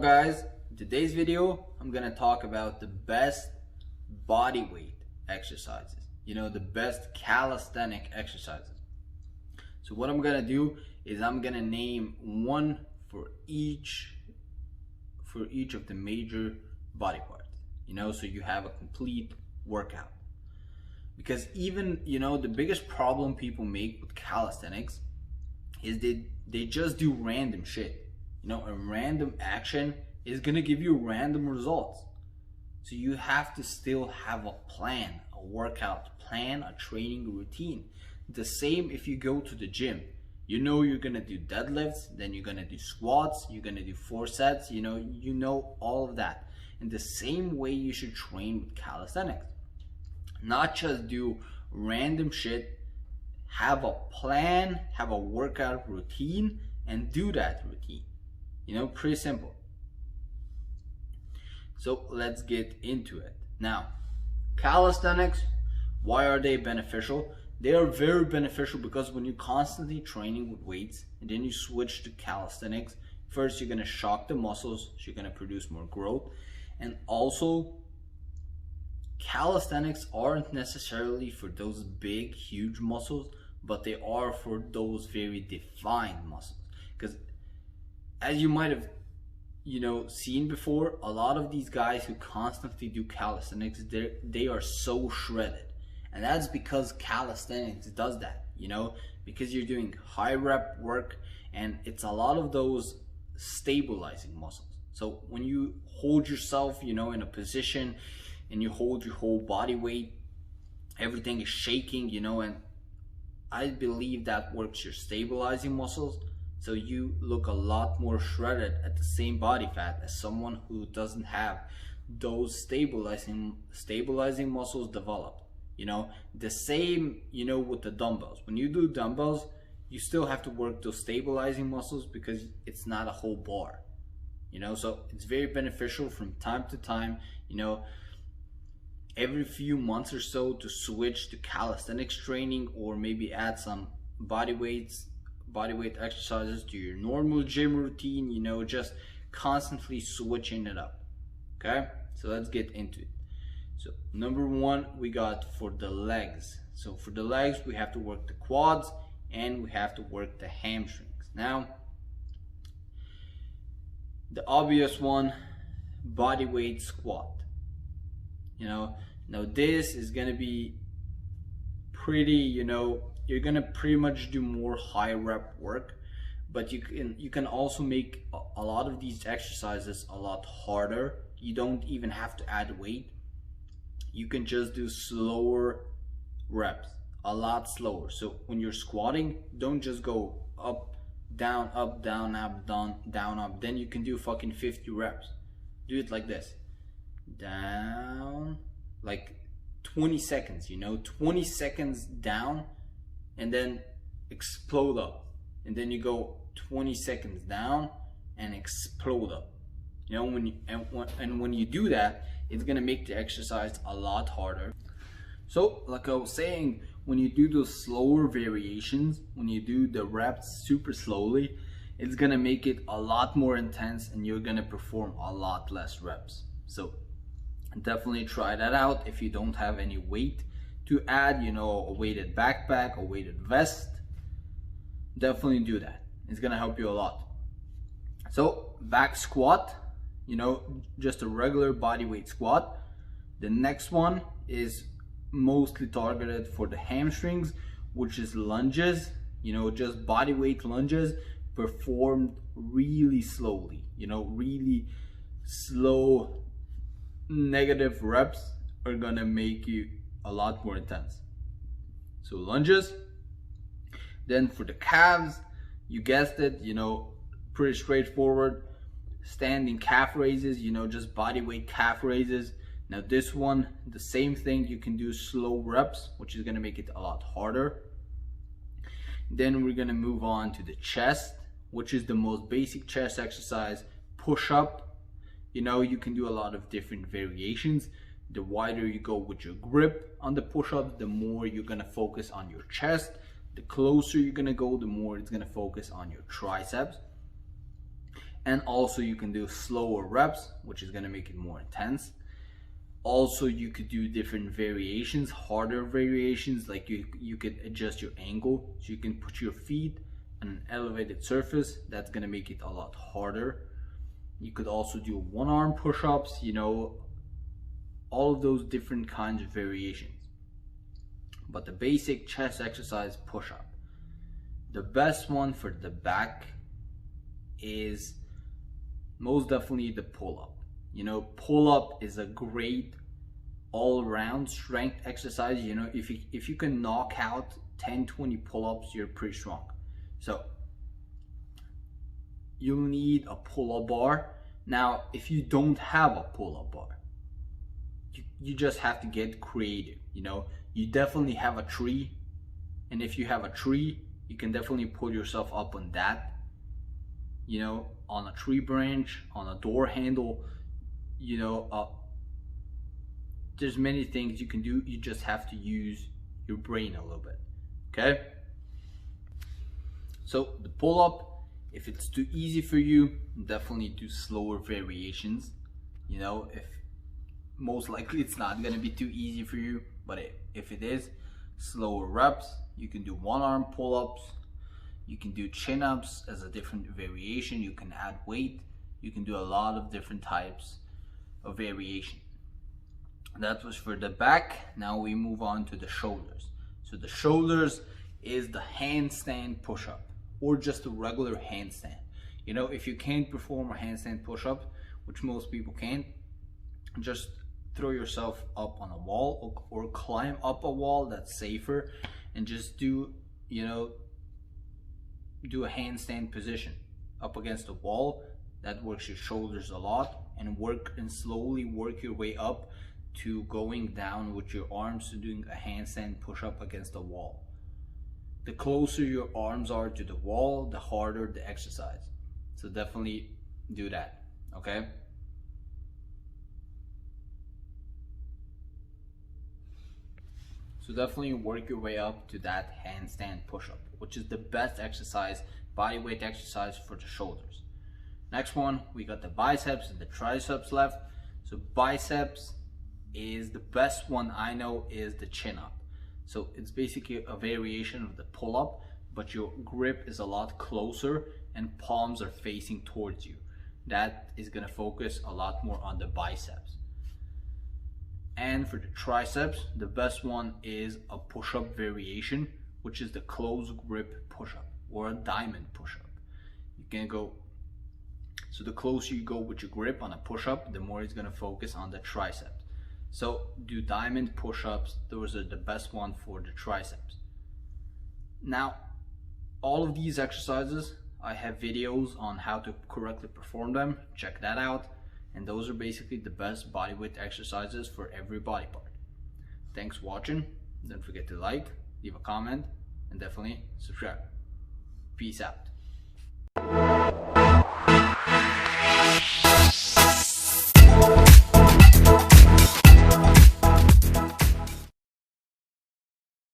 guys, in today's video I'm gonna talk about the best body weight exercises, the best calisthenic exercises. So what I'm gonna do is I'm gonna name one for each of the major body parts, so you have a complete workout. Because even the biggest problem people make with calisthenics is they just do random shit. A random action is gonna give you random results. So you have to still have a plan, a workout plan, a training routine. The same if you go to the gym. You're gonna do deadlifts, then you're gonna do squats, you're gonna do 4 sets, you know all of that. In the same way you should train with calisthenics. Not just do random shit, have a plan, have a workout routine, and do that routine. Pretty simple. So let's get into it. Now, calisthenics, why are they beneficial? They are very beneficial because when you're constantly training with weights and then you switch to calisthenics, first you're gonna shock the muscles, so you're gonna produce more growth. And also, calisthenics aren't necessarily for those big, huge muscles, but they are for those very defined muscles. Because as you might have seen before, a lot of these guys who constantly do calisthenics, they are so shredded. And that's because calisthenics does that, because you're doing high rep work and it's a lot of those stabilizing muscles. So when you hold yourself, in a position and you hold your whole body weight, everything is shaking, and I believe that works your stabilizing muscles. So you look a lot more shredded at the same body fat as someone who doesn't have those stabilizing muscles developed. The same, with the dumbbells. When you do dumbbells, you still have to work those stabilizing muscles because it's not a whole bar. So it's very beneficial from time to time, every few months or so, to switch to calisthenics training, or maybe add some bodyweight exercises to your normal gym routine, just constantly switching it up. Okay, so let's get into it. So number one, we got for the legs. So for the legs, we have to work the quads and we have to work the hamstrings. Now, the obvious one, body weight squat. Now this is gonna be pretty, you're gonna pretty much do more high rep work, but you can also make a lot of these exercises a lot harder. You don't even have to add weight. You can just do slower reps, a lot slower. So when you're squatting, don't just go up, down, up, down, up, down, up. Then you can do fucking 50 reps. Do it like this. Down, like 20 seconds, 20 seconds down, and then explode up. And then you go 20 seconds down and explode up. When you do that, it's gonna make the exercise a lot harder. So like I was saying, when you do those slower variations, when you do the reps super slowly, it's gonna make it a lot more intense and you're gonna perform a lot less reps. So definitely try that out. If you don't have any weight to add, a weighted backpack, a weighted vest, definitely do that. It's gonna help you a lot. So back squat, just a regular body weight squat. The next one is mostly targeted for the hamstrings, which is lunges, just body weight lunges performed really slowly, really slow. Negative reps are gonna make you a lot more intense. So lunges. Then for the calves, you guessed it, pretty straightforward. Standing calf raises, just body weight calf raises. Now this one, the same thing, you can do slow reps, which is gonna make it a lot harder. Then we're gonna move on to the chest, which is the most basic chest exercise. Push up. You can do a lot of different variations. The wider you go with your grip on the push-ups, the more you're gonna focus on your chest. The closer you're gonna go, the more it's gonna focus on your triceps. And also you can do slower reps, which is gonna make it more intense. Also, you could do different variations, harder variations, like you could adjust your angle. So you can put your feet on an elevated surface. That's gonna make it a lot harder. You could also do one arm push-ups, you know, all of those different kinds of variations. But the basic chest exercise, push-up. The best one for the back is most definitely the pull-up. You know, pull-up is a great all-around strength exercise. You know, if you can knock out 10-20 pull-ups, you're pretty strong. So you'll need a pull-up bar. Now, if you don't have a pull-up bar, you just have to get creative. You know, you definitely have a tree, and if you have a tree, you can definitely pull yourself up on that. You know, on a tree branch, on a door handle. You know, there's many things you can do. You just have to use your brain a little bit. Okay, so the pull-up, if it's too easy for you, definitely do slower variations. You know, if most likely it's not gonna be too easy for you, but if it is, slower reps. You can do one arm pull-ups, you can do chin-ups as a different variation, you can add weight, you can do a lot of different types of variation. That was for the back. Now we move on to the shoulders. So the shoulders is the handstand push-up, or just a regular handstand. You know, if you can't perform a handstand push-up, which most people can't, just throw yourself up on a wall or climb up a wall. That's safer. And just do, you know, do a handstand position up against the wall. That works your shoulders a lot. And slowly work your way up to going down with your arms to doing a handstand push-up against the wall. The closer your arms are to the wall, the harder the exercise. So definitely do that, okay? So definitely work your way up to that handstand push-up, which is the best exercise, body weight exercise for the shoulders. Next one, we got the biceps and the triceps left. So biceps is the best one I know is the chin up. So it's basically a variation of the pull up, but your grip is a lot closer and palms are facing towards you. That is gonna focus a lot more on the biceps. And for the triceps, the best one is a push-up variation, which is the close grip push-up or a diamond push-up. You can go, so the closer you go with your grip on a push-up, the more it's gonna focus on the triceps. So do diamond push-ups. Those are the best one for the triceps. Now, all of these exercises, I have videos on how to correctly perform them. Check that out. And those are basically the best bodyweight exercises for every body part. Thanks for watching. Don't forget to like, leave a comment, and definitely subscribe. Peace out.